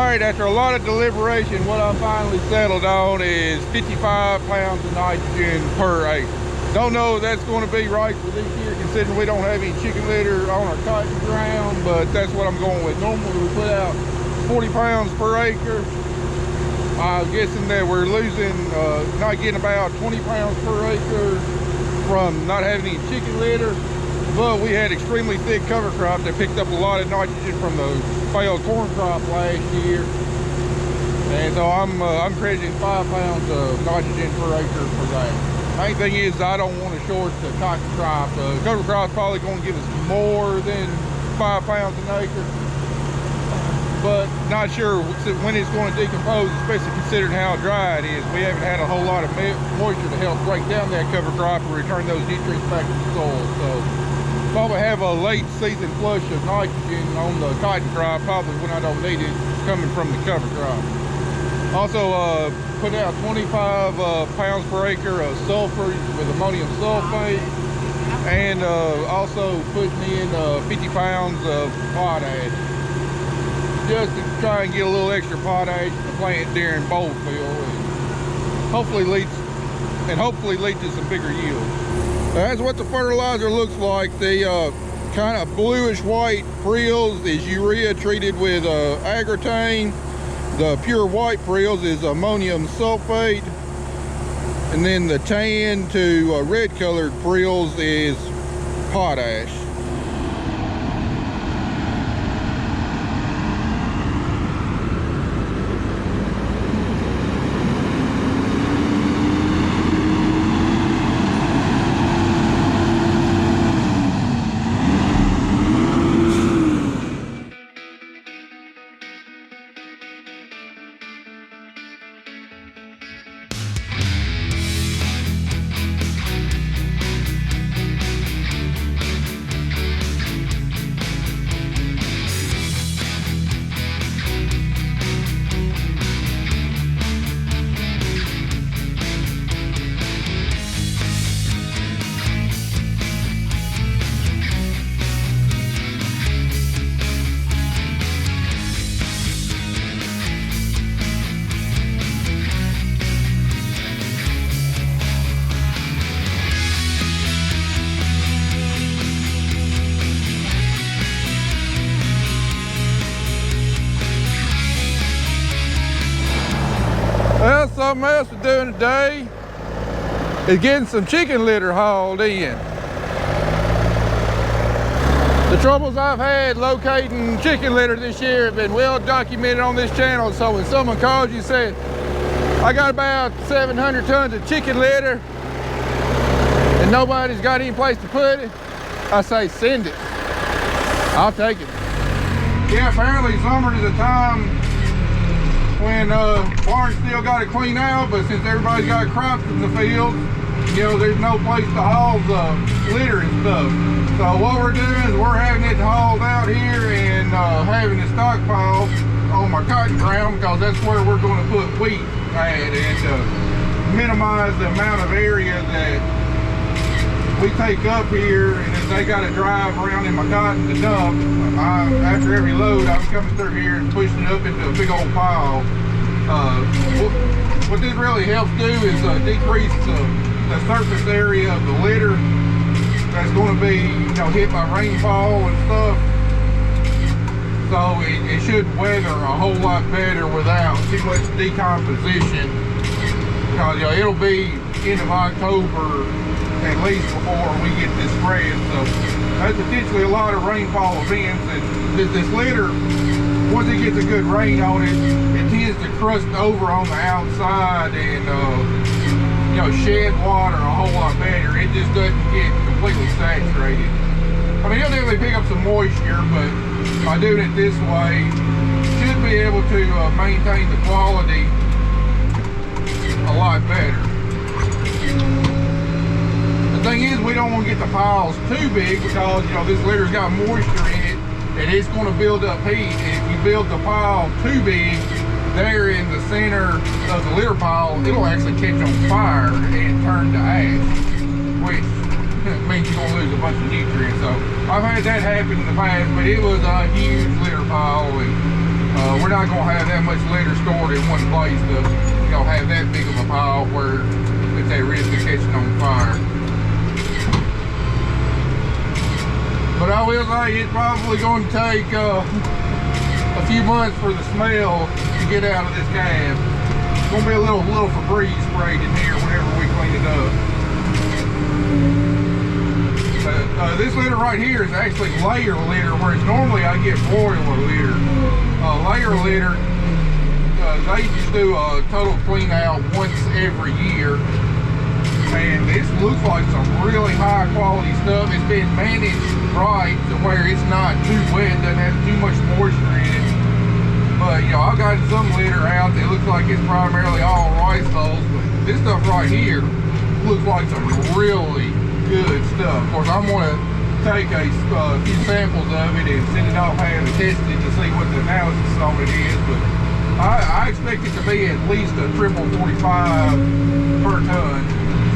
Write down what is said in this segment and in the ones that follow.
right, after a lot of deliberation, what I finally settled on is 55 pounds of nitrogen per acre. Don't know if that's going to be right for this year, considering we don't have any chicken litter on our cotton ground, but that's what I'm going with. Normally we put out 40 pounds per acre. I'm guessing that we're losing, not getting about 20 pounds per acre from not having any chicken litter. But we had extremely thick cover crop that picked up a lot of nitrogen from the failed corn crop last year. And so I'm crediting 5 pounds of nitrogen per acre for that. Main thing is I don't want to short the cotton crop. Cover crop's probably going to give us more than 5 pounds an acre, but not sure when it's going to decompose, especially considering how dry it is. We haven't had a whole lot of moisture to help break down that cover crop and return those nutrients back to the soil. So probably have a late season flush of nitrogen on the cotton crop, probably when I don't need it, coming from the cover crop. Also put out 25 pounds per acre of sulfur with ammonium sulfate, and also putting in 50 pounds of potash, just to try and get a little extra potash in the plant during bowl fill, and hopefully lead to some bigger yields. That's what the fertilizer looks like. The kind of bluish white frills is urea treated with agritane. The pure white frills is ammonium sulfate, and then the tan to red colored frills is potash. Well, something else we're doing today is getting some chicken litter hauled in. The troubles I've had locating chicken litter this year have been well documented on this channel, so when someone calls you and says, I got about 700 tons of chicken litter and nobody's got any place to put it, I say send it. I'll take it. Yeah, apparently summer is a time when barns still got to clean out, but since everybody's got crops in the field, you know, there's no place to haul the litter and stuff. So what we're doing is we're having it hauled out here and having it stockpiled on my cotton ground, because that's where we're going to put wheat at, and to minimize the amount of area that we take up here. And if they got to drive around in my cotton to dump, after every load, I'm coming through here and pushing it up into a big old pile. What this really helps do is decrease the surface area of the litter that's going to be, you know, hit by rainfall and stuff. So it should weather a whole lot better without too much decomposition, because, you know, it'll be end of October at least before we get this spread. So that's potentially a lot of rainfall events. And this litter, once it gets a good rain on it, it tends to crust over on the outside and you know, shed water a whole lot better. It just doesn't get completely saturated. I mean, it'll definitely pick up some moisture, but by doing it this way, should be able to maintain the quality a lot better. The thing is, we don't want to get the piles too big, because, you know, this litter's got moisture in it and it's going to build up heat. And if you build the pile too big there in the center of the litter pile, it'll actually catch on fire and turn to ash, which means you're going to lose a bunch of nutrients. So I've had that happen in the past, but it was a huge litter pile, and We're not gonna have that much litter stored in one place to, you know, have that big of a pile where it's at risk of catching on fire. But I will say it's probably going to take a few months for the smell to get out of this cab. It's going to be a little Febreze sprayed in here whenever we clean it up. This litter right here is actually layer litter, whereas normally I get broiler litter. Layer litter, they just do a total clean out once every year. And this looks like some really high quality stuff. It's been managed right to where it's not too wet, doesn't have too much moisture in it. But you know, I've gotten some litter out that looks like it's primarily all rice hulls, but this stuff right here looks like some really good stuff. Of course, I'm gonna take a few samples of it and send it off and test it to see what the analysis on it is, but I expect it to be at least a triple 45 per ton.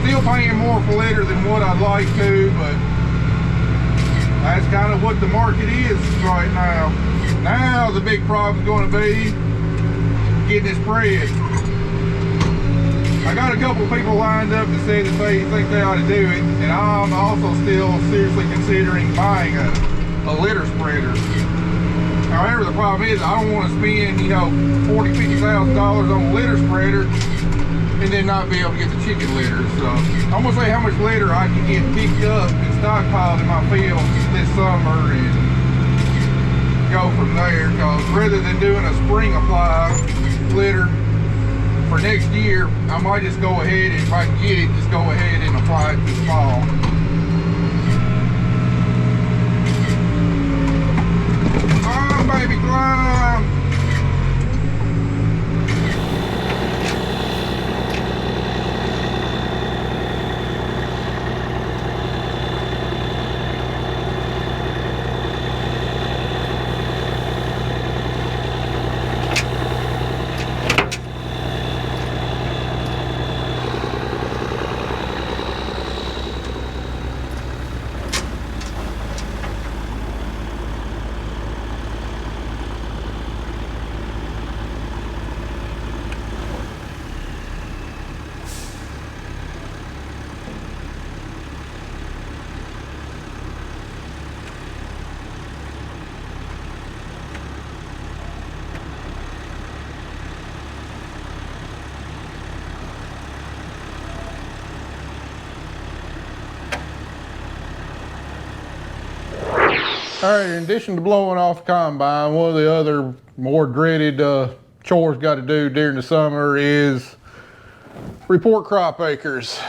Still paying more for litter than what I'd like to, but that's kind of what the market is right now. Now the big problem is going to be getting it spread. I got a couple people lined up that say that they think they ought to do it, and I'm also still seriously considering buying a litter spreader. However, the problem is I don't want to spend, you know, $40,000 to $50,000 on a litter spreader and then not be able to get the chicken litter. So I'm gonna say how much litter I can get picked up and stockpiled in my fields this summer and go from there. Because rather than doing a spring apply litter for next year, I might just go ahead and if I can get it, just go ahead and apply it this fall. Climb, baby, climb. All right, in addition to blowing off the combine, one of the other more dreaded chores got to do during the summer is report crop acres.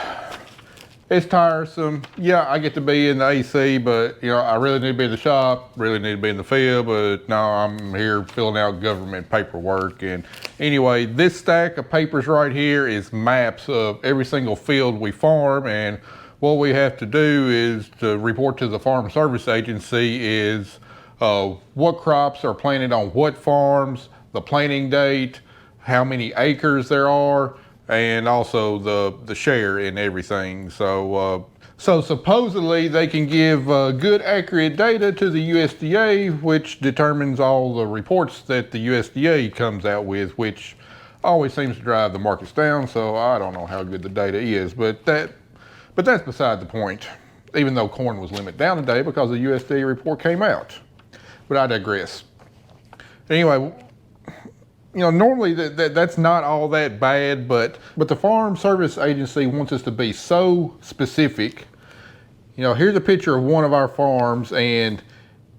It's tiresome. Yeah, I get to be in the AC, but you know, I really need to be in the shop, really need to be in the field, but no, I'm here filling out government paperwork. And anyway, this stack of papers right here is maps of every single field we farm, and what we have to do is to report to the Farm Service Agency is what crops are planted on what farms, the planting date, how many acres there are, and also the share in everything. So supposedly they can give good accurate data to the USDA, which determines all the reports that the USDA comes out with, which always seems to drive the markets down. So I don't know how good the data is, but that's beside the point, even though corn was limited down today because the USDA report came out. But I digress. Anyway, you know, normally that's not all that bad, but the Farm Service Agency wants us to be so specific. You know, here's a picture of one of our farms, and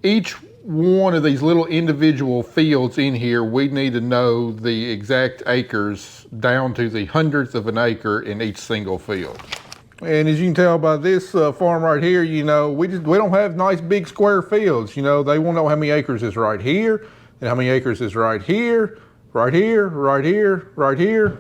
each one of these little individual fields in here, we need to know the exact acres down to the hundredth of an acre in each single field. And as you can tell by this farm right here, you know, we don't have nice big square fields. You know, they want to know how many acres is right here, and how many acres is right here, right here, right here, right here.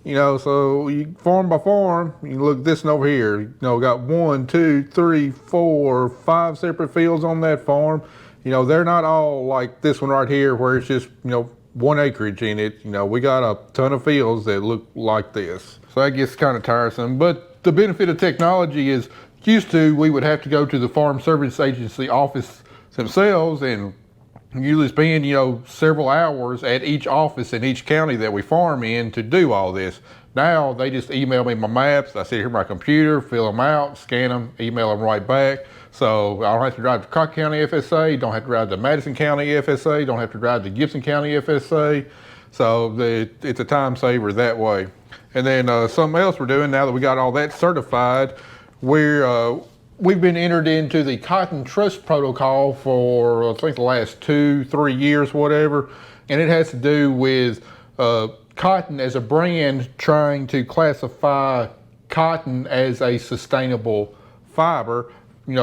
You know, so you farm by farm, you look at this one over here. You know, got 1, 2, 3, 4, 5 separate fields on that farm. You know, they're not all like this one right here where it's just, you know, 1 acreage in it. You know, we got a ton of fields that look like this. So that gets kind of tiresome, but the benefit of technology is used to, we would have to go to the Farm Service Agency office themselves and usually spend, several hours at each office in each county that we farm in to do all this. Now they just email me my maps. I sit here at my computer, fill them out, scan them, email them right back. So I don't have to drive to Crockett County FSA, don't have to drive to Madison County FSA, don't have to drive to Gibson County FSA. So it's a time saver that way. And then something else we're doing now that we got all that certified, we've been entered into the Cotton Trust Protocol for I think the last 2-3 years, whatever. And it has to do with cotton as a brand trying to classify cotton as a sustainable fiber,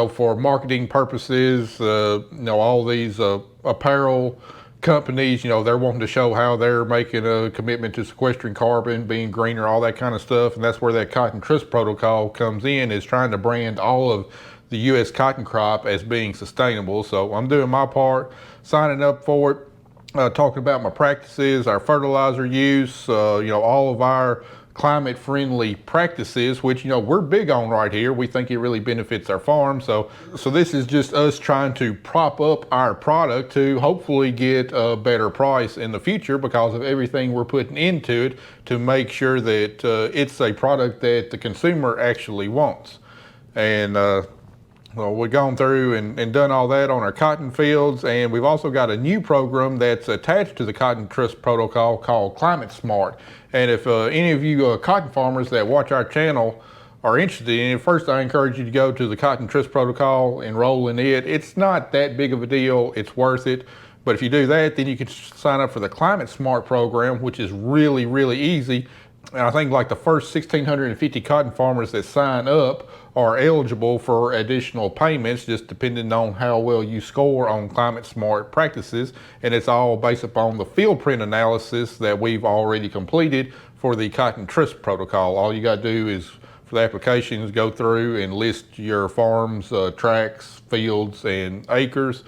for marketing purposes. All these apparel companies, they're wanting to show how they're making a commitment to sequestering carbon, being greener, all that kind of stuff. And that's where that Cotton Trust Protocol comes in, is trying to brand all of the U.S. cotton crop as being sustainable. So I'm doing my part, signing up for it, talking about my practices, our fertilizer use, all of our climate-friendly practices, which we're big on right here. We think it really benefits our farm. So this is just us trying to prop up our product to hopefully get a better price in the future because of everything we're putting into it to make sure that it's a product that the consumer actually wants. And well, we've gone through and done all that on our cotton fields, and we've also got a new program that's attached to the Cotton Trust Protocol called Climate Smart. And if any of you cotton farmers that watch our channel are interested in it, first I encourage you to go to the Cotton Trust Protocol, enroll in it. It's not that big of a deal, it's worth it. But if you do that, then you can sign up for the Climate Smart program, which is really, really easy. And I think like the first 1,650 cotton farmers that sign up are eligible for additional payments, just depending on how well you score on Climate Smart practices. And it's all based upon the field print analysis that we've already completed for the Cotton Trust Protocol. All you got to do is, for the applications, go through and list your farm's tracts, fields, and acres.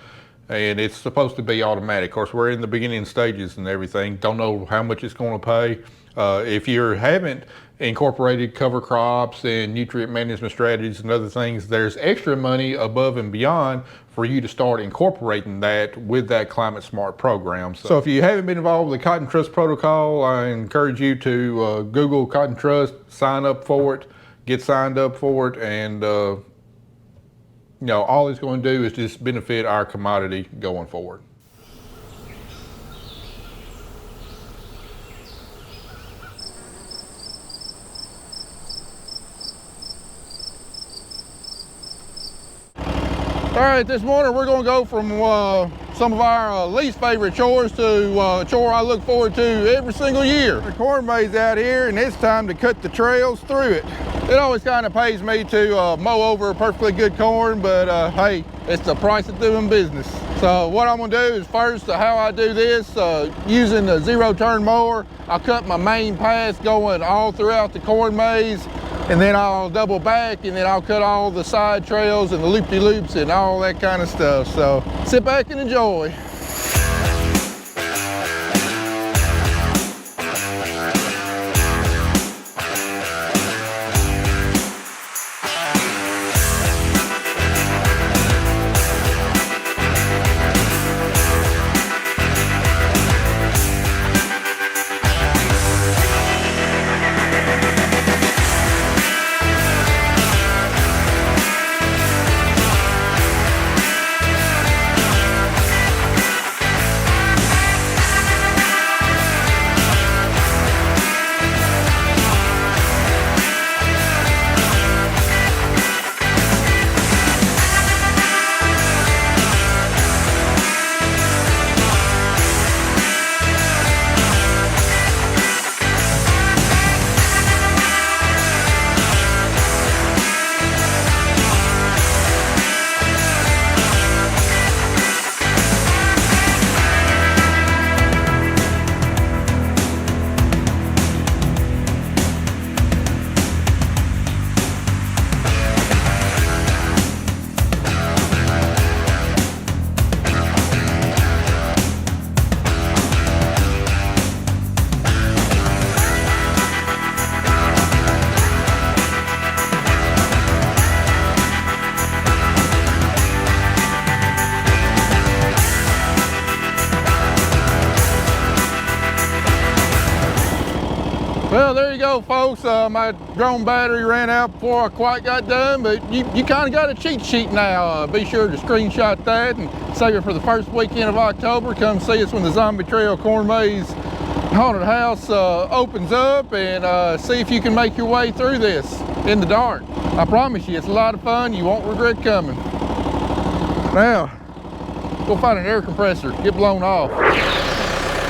And it's supposed to be automatic. Of course, we're in the beginning stages and everything. Don't know how much it's going to pay. If you haven't incorporated cover crops and nutrient management strategies and other things, there's extra money above and beyond for you to start incorporating that with that Climate Smart program. So if you haven't been involved with the Cotton Trust Protocol, I encourage you to Google Cotton Trust, sign up for it, get signed up for it, and all it's going to do is just benefit our commodity going forward. All right, this morning we're going to go from some of our least favorite chores to a chore I look forward to every single year. The corn maze out here, and it's time to cut the trails through it. It always kind of pays me to mow over perfectly good corn, but hey, it's the price of doing business. So what I'm going to do is first, how I do this, using the zero-turn mower, I'll cut my main path going all throughout the corn maze, and then I'll double back, and then I'll cut all the side trails and the loop-de-loops and all that kind of stuff. So sit back and enjoy. go, folks. My drone battery ran out before I quite got done, but you kind of got a cheat sheet now. Be sure to screenshot that and save it for the first weekend of October. Come see us when the Zombie Trail Corn Maze Haunted House opens up, and see if you can make your way through this in the dark. I promise you, it's a lot of fun. You won't regret coming. Now, go find an air compressor, get blown off.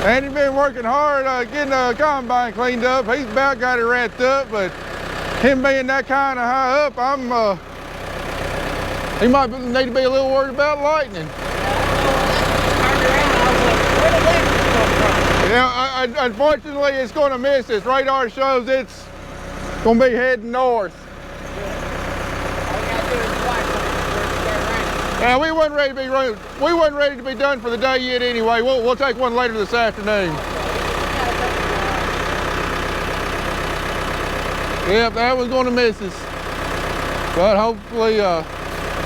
Andy's been working hard getting the combine cleaned up. He's about got it wrapped up, but him being that kind of high up, he might need to be a little worried about lightning. Yeah, unfortunately, it's going to miss us. Radar shows it's going to be heading north. Yeah, we wasn't ready to be done for the day yet anyway. We'll take one later this afternoon. Yep, that was going to miss us. But hopefully, the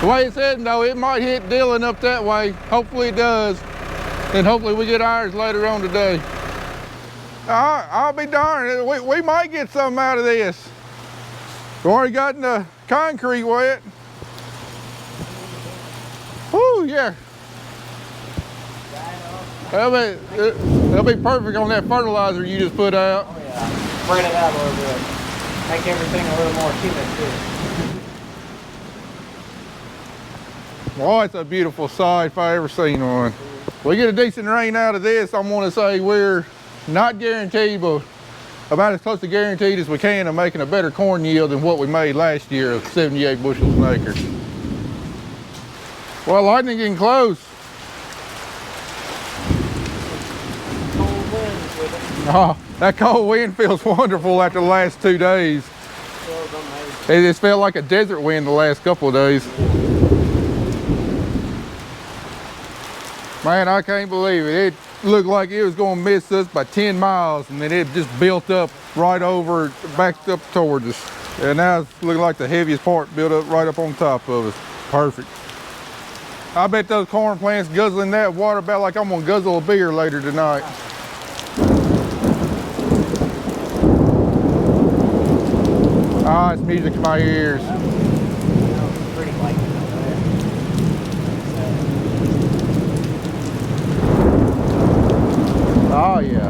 way it's heading though, it might hit Dillon up that way. Hopefully it does. And hopefully we get ours later on today. I'll be darned, we might get something out of this. We've already gotten the concrete wet. Whoo, yeah. That'll be perfect on that fertilizer you just put out. Oh yeah, spread it out a little bit. Make everything a little more humid too. Boy, it's a beautiful sight if I ever seen one. We get a decent rain out of this, I'm gonna say we're not guaranteed, but about as close to guaranteed as we can of making a better corn yield than what we made last year of 78 bushels an acre. Well, lightning getting close. Cold winds with it. Oh, that cold wind feels wonderful after the last 2 days. It just felt like a desert wind the last couple of days. Man, I can't believe it. It looked like it was going to miss us by 10 miles, and then it just built up right over, backed up towards us. And now it's looking like the heaviest part built up right up on top of us. Perfect. I bet those corn plants guzzling that water about like I'm going to guzzle a beer later tonight. Ah, it's music to my ears. Pretty light over there. Oh yeah.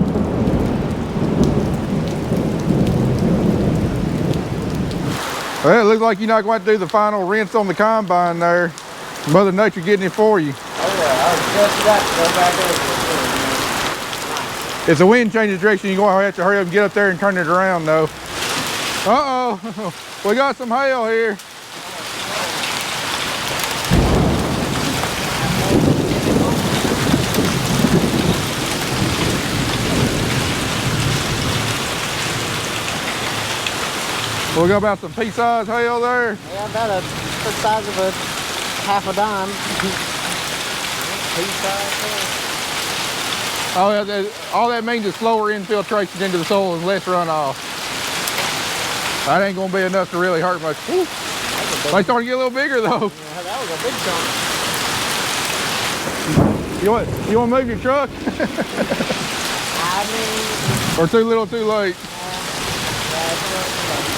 Well, it looks like you're not going to do the final rinse on the combine there. Mother Nature getting it for you. Oh yeah, I was just about to go back over it. Nice. If the wind changes direction, you're going to have to hurry up and get up there and turn it around though. Uh-oh, we got some hail here. We got about some pea-sized hail there. Yeah, about the size of a half a dime. Oh, yeah, all that means is slower infiltration into the soil and less runoff. That ain't gonna be enough to really hurt much. They starting to get a little bigger though. Yeah, that was a big chunk. You want to move your truck? I mean, Or too little, too late? yeah, it's a little too late.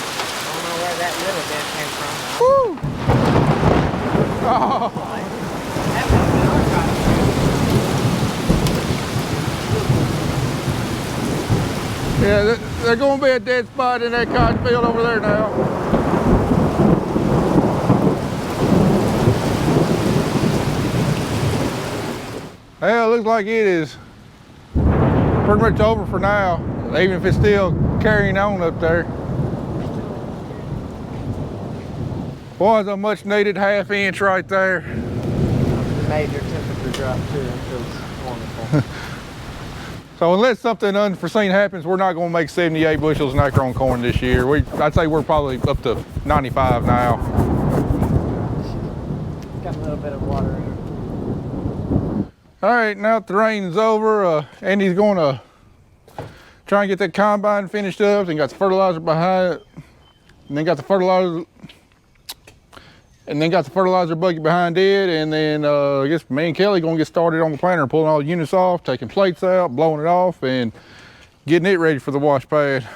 I don't know where that little bit came from. Woo! Oh. Yeah, there's going to be a dead spot in that cotton field over there now. Well, it looks like it is pretty much over for now, even if it's still carrying on up there. Boy, it's a much needed ½ inch right there. Major temperature drop too. It feels wonderful. So unless something unforeseen happens, we're not going to make 78 bushels an acre on corn this year. I'd say we're probably up to 95 now. Got a little bit of water in it. All right, now that the rain's over, Andy's going to try and get that combine finished up, and got the fertilizer behind it, and then got the fertilizer bucket behind it, and then I guess me and Kelly gonna get started on the planter, pulling all the units off, taking plates out, blowing it off, and getting it ready for the wash pad.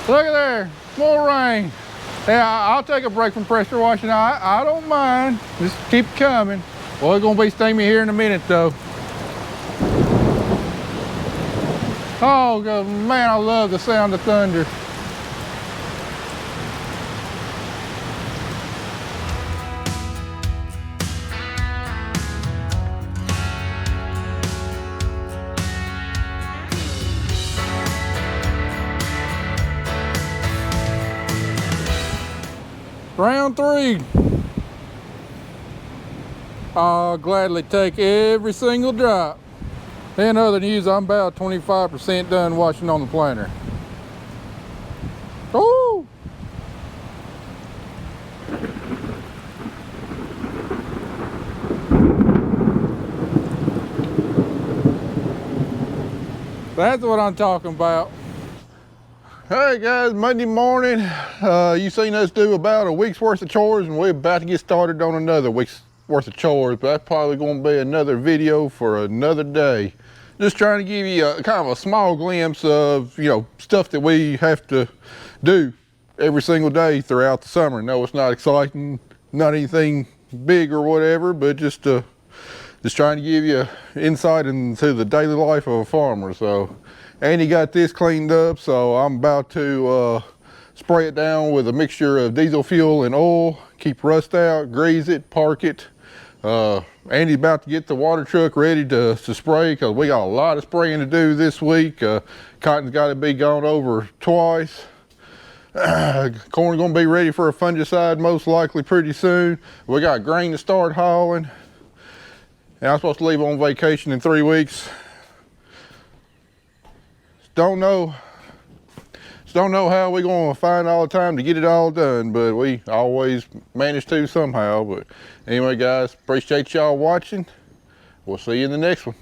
Look at there, more rain. Yeah, I'll take a break from pressure washing. I don't mind. Just keep it coming. Well, it's gonna be steamy here in a minute though. Oh, God, man, I love the sound of thunder. Round 3. I'll gladly take every single drop. In other news, I'm about 25% done washing on the planter. Woo! That's what I'm talking about. Hey guys, Monday morning. You seen us do about a week's worth of chores, and we're about to get started on another week's worth of chores, but that's probably going to be another video for another day. Just trying to give you a kind of a small glimpse of, you know, stuff that we have to do every single day throughout the summer. No, it's not exciting, not anything big or whatever, but just trying to give you insight into the daily life of a farmer. So Andy got this cleaned up, so I'm about to spray it down with a mixture of diesel fuel and oil, keep rust out, grease it, park it. Andy's about to get the water truck ready to spray, because we got a lot of spraying to do this week. Cotton's got to be gone over twice. Corn's gonna be ready for a fungicide most likely pretty soon. We got grain to start hauling, and I'm supposed to leave on vacation in 3 weeks. Don't know how we're gonna find all the time to get it all done, but we always manage to somehow. But anyway guys, appreciate y'all watching. We'll see you in the next one.